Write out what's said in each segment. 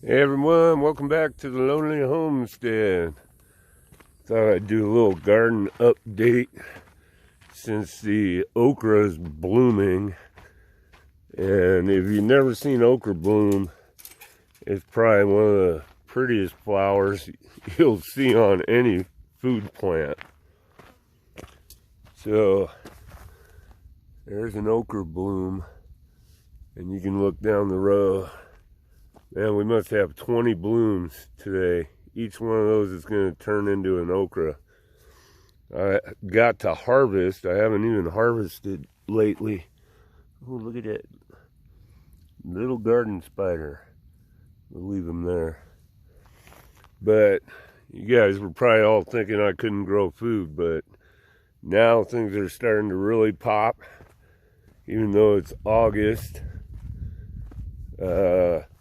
Hey everyone, welcome back to the Lonely Homestead. Thought I'd do a little garden update since the okra is blooming. And if you've never seen okra bloom, it's probably one of the prettiest flowers you'll see on any food plant. So there's an okra bloom, and you can look down the row. Man, we must have 20 blooms today. Each one of those is going to turn into an okra. I got to harvest. I haven't even harvested lately. Oh, look at that little garden spider. We'll leave him there. But you guys were probably all thinking I couldn't grow food, but now things are starting to really pop, even though it's August.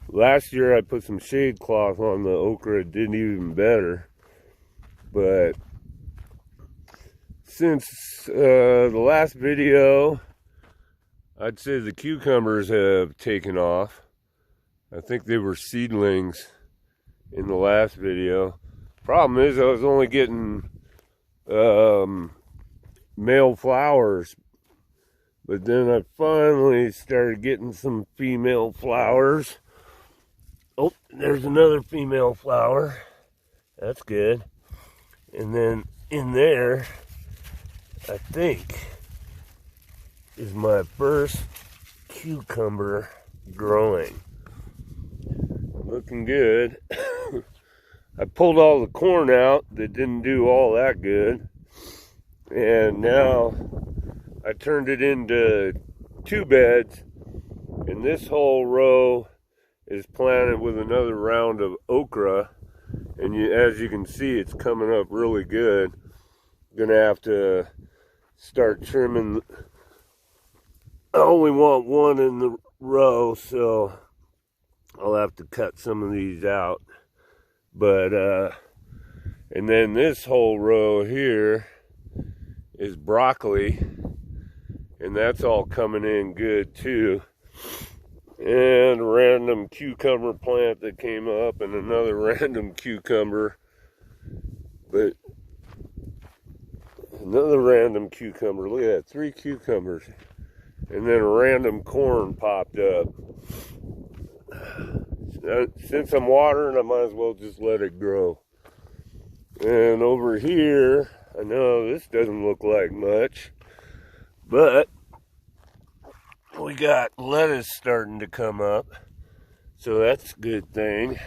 Last year I put some shade cloth on the okra. It did even better. But since the last video, I'd say the cucumbers have taken off. I think they were seedlings in the last video. Problem is I was only getting male flowers. But then I finally started getting some female flowers. Oh, there's another female flower. That's good. And then in there, I think, is my first cucumber growing. Looking good. I pulled all the corn out that didn't do all that good. And now I turned it into 2 beds. And this whole row is planted with another round of okra, and as you can see, it's coming up really good. Gonna have to start trimming. I only want one in the row, so I'll have to cut some of these out. But and then this whole row here is broccoli, and that's all coming in good too. And a random cucumber plant that came up, and another random cucumber, but another random cucumber. Look at that, 3 cucumbers, and then a random corn popped up. Since I'm watering, I might as well just let it grow. And over here, I know this doesn't look like much, but we got lettuce starting to come up, so that's a good thing.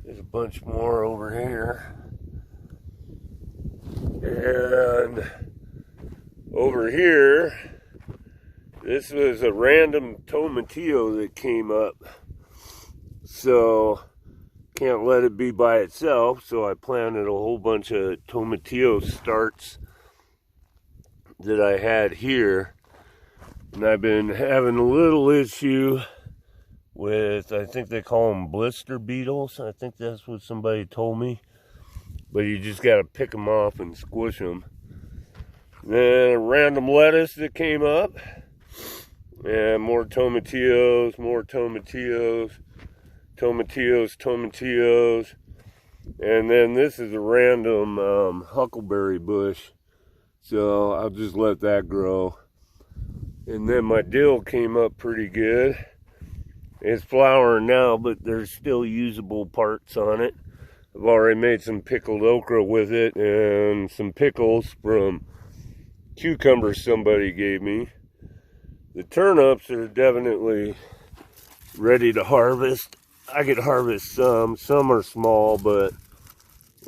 There's a bunch more over here. And over here, this was a random tomatillo that came up. So, can't let it be by itself, so I planted a whole bunch of tomatillo starts that I had here. And I've been having a little issue with, I think they call them blister beetles. I think that's what somebody told me. But you just got to pick them off and squish them. Then a random lettuce that came up. And more tomatillos, tomatillos. And then this is a random huckleberry bush. So I'll just let that grow. And then my dill came up pretty good. It's flowering now, but there's still usable parts on it. I've already made some pickled okra with it and some pickles from cucumbers somebody gave me. The turnips are definitely ready to harvest. I could harvest some. Some are small, but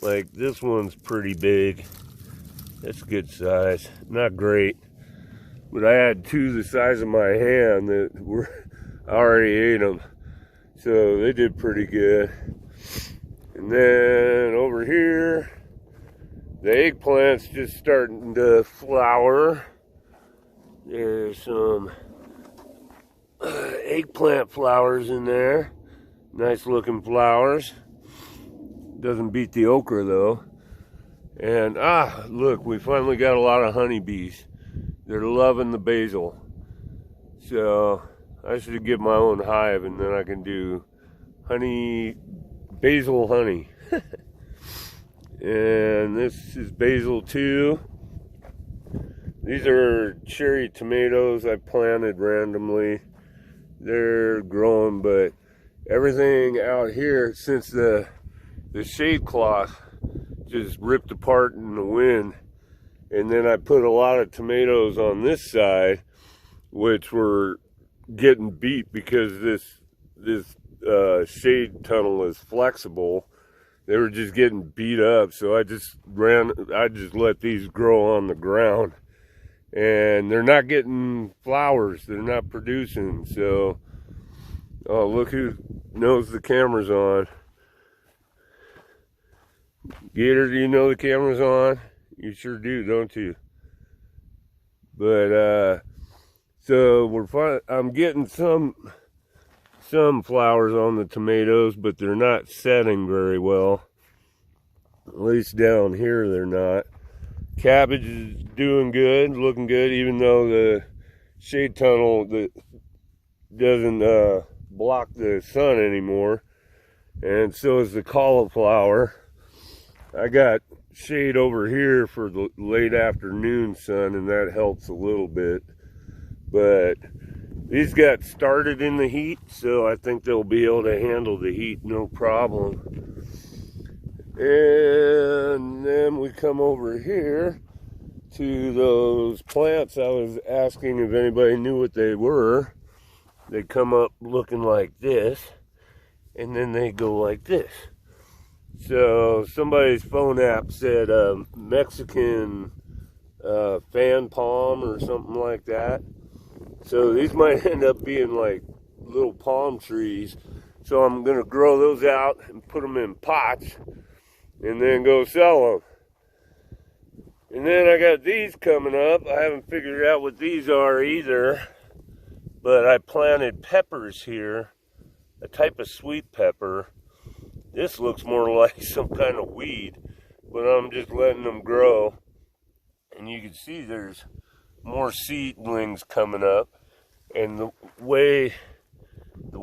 like this one's pretty big. That's good size. Not great. But I had 2 the size of my hand that I already ate them. So they did pretty good. And then over here, the eggplant's just starting to flower. There's some eggplant flowers in there. Nice looking flowers. Doesn't beat the okra though. And look, we finally got a lot of honeybees. They're loving the basil. So I should get my own hive, and then I can do honey, basil honey. And this is basil too. These are cherry tomatoes I planted randomly. They're growing, but everything out here, since the shade cloth just ripped apart in the wind, and then I put a lot of tomatoes on this side, which were getting beat because this shade tunnel is flexible. They were just getting beat up, so I just let these grow on the ground, and they're not getting flowers. They're not producing. So, oh, look who knows the camera's on. Gator, do you know the camera's on? You sure do, don't you? But so I'm getting some flowers on the tomatoes, but they're not setting very well. At least down here they're not. Cabbage is doing good, looking good, even though the shade tunnel doesn't block the sun anymore. And so is the cauliflower. I got shade over here for the late afternoon sun, and that helps a little bit. But these got started in the heat, so I think they'll be able to handle the heat no problem. And then we come over here to those plants I was asking if anybody knew what they were. They come up looking like this, and then they go like this. So somebody's phone app said Mexican fan palm or something like that. So these might end up being like little palm trees. So I'm going to grow those out and put them in pots and then go sell them. And then I got these coming up. I haven't figured out what these are either. But I planted peppers here, a type of sweet pepper. This looks more like some kind of weed, but I'm just letting them grow. And you can see there's more seedlings coming up, and the way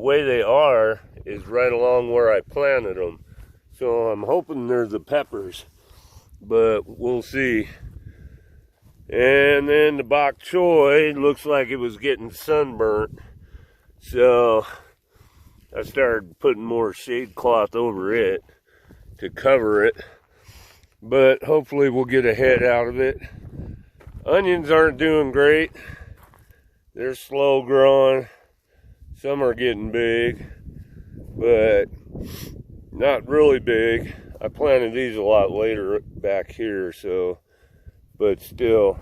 they are is right along where I planted them. So I'm hoping they're the peppers, but we'll see. And then the bok choy looks like it was getting sunburnt, so I started putting more shade cloth over it to cover it, but hopefully we'll get a head out of it. Onions aren't doing great. They're slow growing. Some are getting big, but not really big. I planted these a lot later back here, so, but still,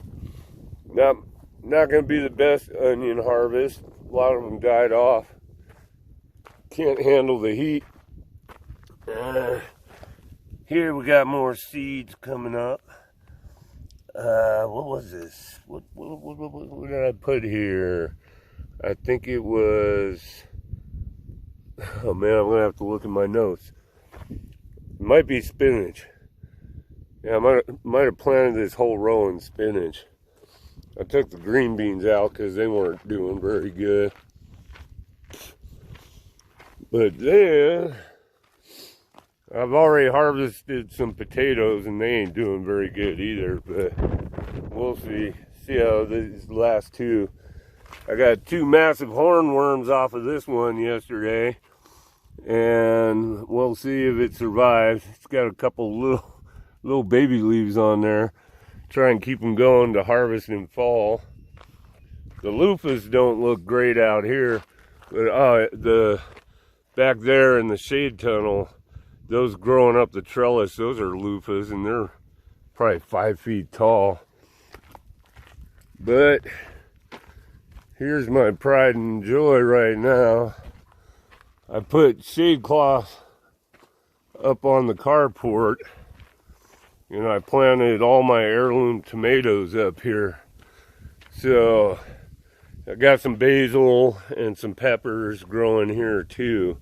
not going to be the best onion harvest. A lot of them died off. Can't handle the heat. Here we got more seeds coming up. What was this? What did I put here? I think it was, oh man, I'm gonna have to look at my notes. It might be spinach. Yeah, I might have planted this whole row in spinach. I took the green beans out because they weren't doing very good. But then I've already harvested some potatoes and they ain't doing very good either, but we'll see how these last two. I got two massive hornworms off of this one yesterday, and we'll see if it survives. It's got a couple little baby leaves on there. Try and keep them going to harvest in fall. The loofahs don't look great out here, but the back there in the shade tunnel, those growing up the trellis, those are loofahs, and they're probably 5 feet tall. But here's my pride and joy right now. I put shade cloth up on the carport, and I planted all my heirloom tomatoes up here. So I got some basil and some peppers growing here too.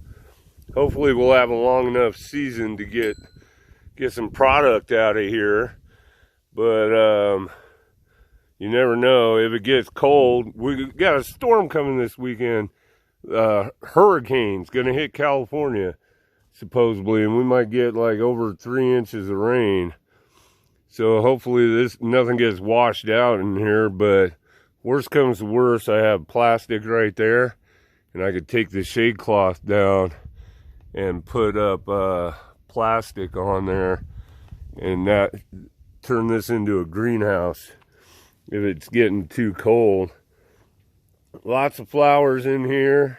Hopefully we'll have a long enough season to get some product out of here. But you never know. If it gets cold, we got a storm coming this weekend. hurricane's gonna hit California supposedly, and we might get like over 3 inches of rain. So hopefully nothing gets washed out in here, but worst comes to worst, I have plastic right there, and I could take the shade cloth down and put up plastic on there, and that turn this into a greenhouse if it's getting too cold. Lots of flowers in here.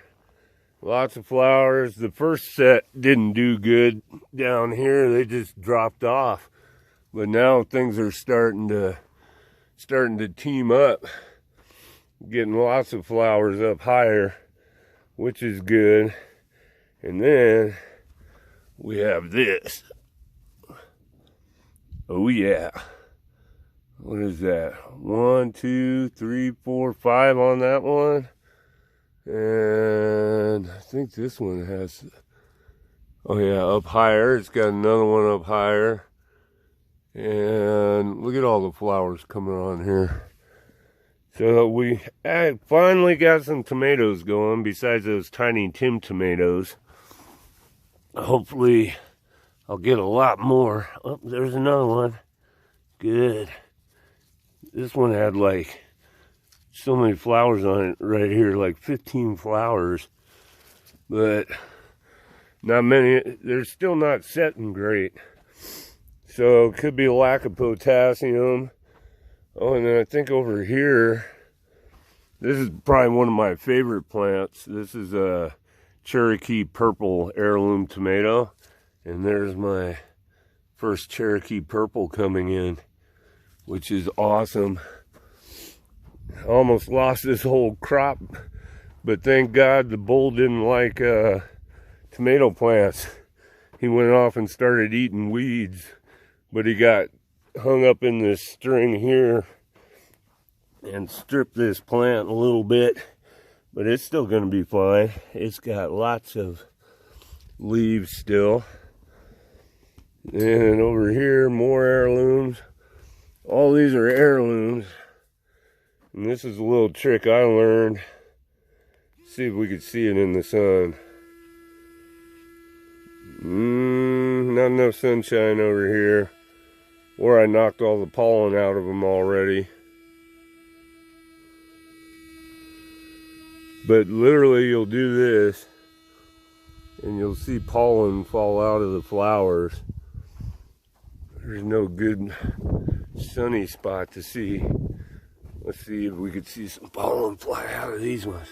Lots of flowers. The first set didn't do good down here. They just dropped off. But now things are starting to team up. Getting lots of flowers up higher, which is good. And then we have this. Oh yeah. What is that? 1, 2, 3, 4, 5 on that one. And I think this one has, oh yeah, up higher. It's got another one up higher. And look at all the flowers coming on here. So we finally got some tomatoes going besides those tiny Tim tomatoes. Hopefully I'll get a lot more. Oh, there's another one. Good. This one had like so many flowers on it right here, like 15 flowers. But not many. They're still not setting great. So it could be a lack of potassium. Oh, and then I think over here, this is probably one of my favorite plants. This is a Cherokee purple heirloom tomato. And there's my first Cherokee purple coming in, which is awesome. I almost lost this whole crop, but thank God the bull didn't like tomato plants. He went off and started eating weeds, but he got hung up in this string here and stripped this plant a little bit, but it's still going to be fine. It's got lots of leaves still. And over here, more heirlooms. All these are heirlooms. And this is a little trick I learned. See if we could see it in the sun. Not enough sunshine over here. Or I knocked all the pollen out of them already. But literally you'll do this and you'll see pollen fall out of the flowers. There's no good sunny spot to see. Let's see if we could see some pollen fly out of these ones.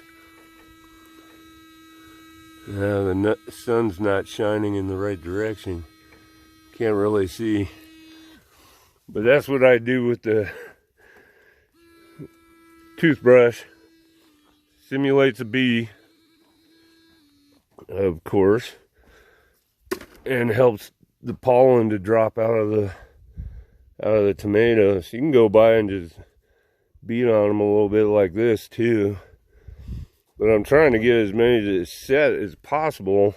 The sun's not shining in the right direction. Can't really see. But that's what I do with the toothbrush. Simulates a bee, of course, and helps the pollen to drop out of the tomatoes. You can go by and just beat on them a little bit like this too. But I'm trying to get as many to set as possible.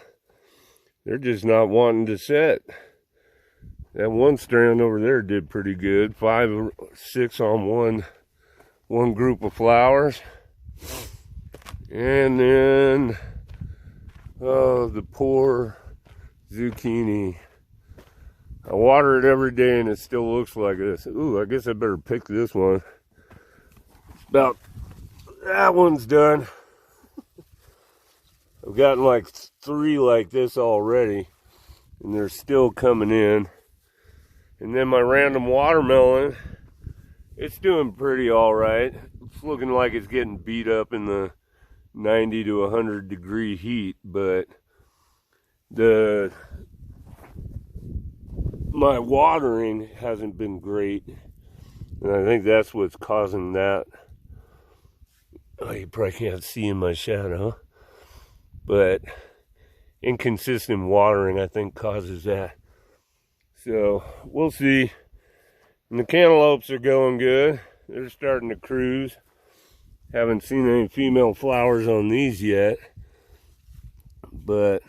They're just not wanting to set. That one strand over there did pretty good. 5 or 6 on one group of flowers. And then, oh, the poor zucchini. I water it every day and it still looks like this. Ooh, I guess I better pick this one. That one's done. I've gotten like 3 like this already, and they're still coming in. And then my random watermelon, it's doing pretty all right. It's looking like it's getting beat up in the 90 to 100 degree heat, but my watering hasn't been great, and I think that's what's causing that. Oh, you probably can't see in my shadow, but inconsistent watering, I think, causes that. So we'll see. And the cantaloupes are going good. They're starting to cruise. Haven't seen any female flowers on these yet, but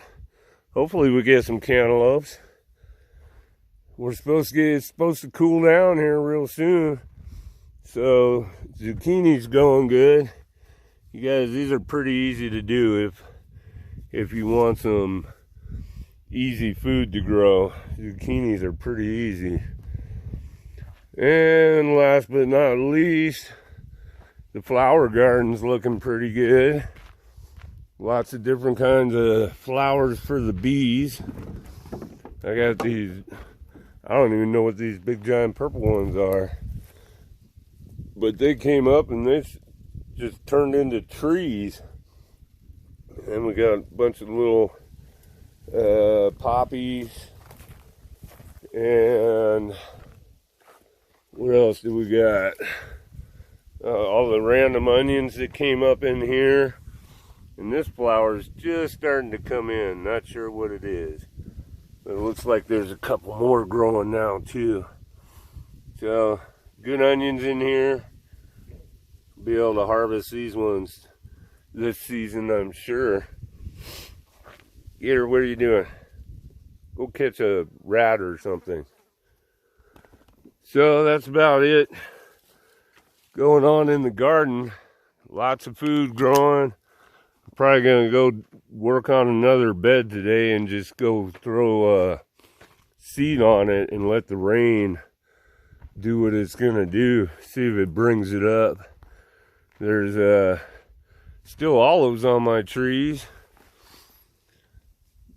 hopefully we get some cantaloupes. It's supposed to cool down here real soon. So zucchini's going good. You guys, these are pretty easy to do if you want some easy food to grow. Zucchinis are pretty easy. And last but not least, the flower garden's looking pretty good. Lots of different kinds of flowers for the bees. I got these, I don't even know what these big giant purple ones are. But they came up and they just turned into trees. And we got a bunch of little poppies. And what else do we got? All the random onions that came up in here. And this flower's just starting to come in. Not sure what it is. But it looks like there's a couple more growing now too. So, good onions in here. Be able to harvest these ones this season, I'm sure. Gator, what are you doing? Go catch a rat or something. So that's about it going on in the garden. Lots of food growing. I'm probably gonna go work on another bed today and just go throw seed on it and let the rain do what it's gonna do. See if it brings it up. There's still olives on my trees,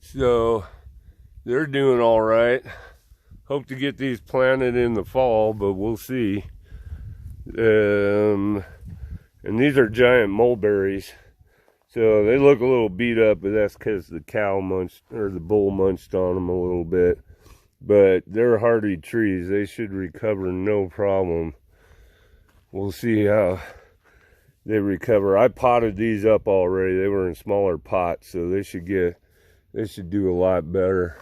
so they're doing all right. Hope to get these planted in the fall, but we'll see. And these are giant mulberries, so they look a little beat up, but that's because the cow munched, or the bull munched on them a little bit. But they're hardy trees. They should recover no problem. We'll see how they recover. I potted these up already. They were in smaller pots, so they should do a lot better.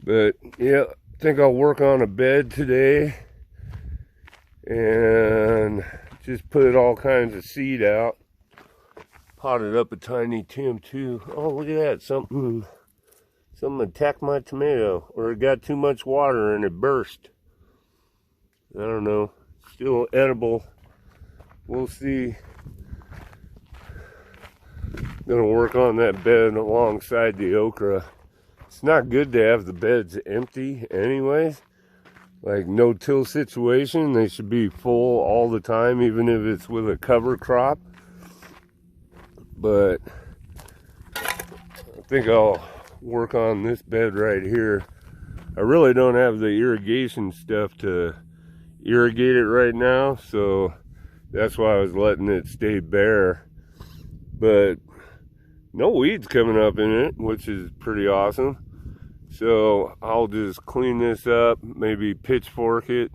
But yeah, I think I'll work on a bed today and just put all kinds of seed out. Potted up a tiny Tim too. Oh, look at that. Something attacked my tomato, or it got too much water and it burst. I don't know. Still edible. We'll see. Gonna work on that bed alongside the okra. It's not good to have the beds empty anyways. Like no-till situation, they should be full all the time, even if it's with a cover crop. But I think I'll work on this bed right here. I really don't have the irrigation stuff to irrigate it right now, so that's why I was letting it stay bare. But no weeds coming up in it, which is pretty awesome. So I'll just clean this up, maybe pitchfork it,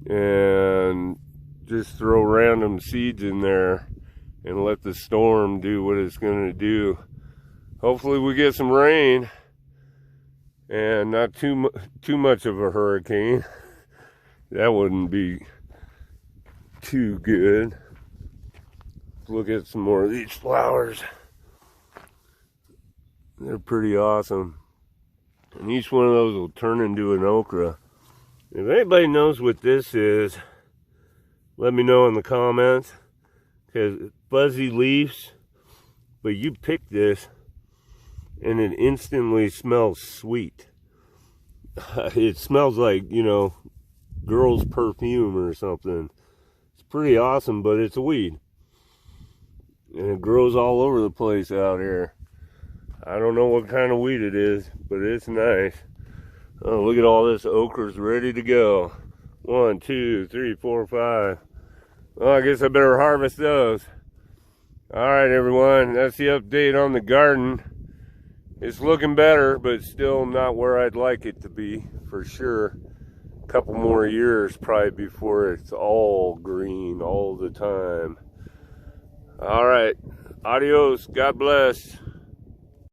and just throw random seeds in there and let the storm do what it's going to do. Hopefully we get some rain and not too much of a hurricane. That wouldn't be too good. Let's look at some more of these flowers. They're pretty awesome. And each one of those will turn into an okra. If anybody knows what this is, let me know in the comments. Because fuzzy leaves, but you pick this and it instantly smells sweet. It smells like, you know, girl's perfume or something. It's pretty awesome, but it's a weed. And it grows all over the place out here. I don't know what kind of weed it is, but it's nice. Oh, look at all this okra's ready to go. 1, 2, 3, 4, 5. Well, I guess I better harvest those. Alright everyone, that's the update on the garden. It's looking better, but still not where I'd like it to be, for sure. A couple more years probably before it's all green all the time. Alright, adios, God bless.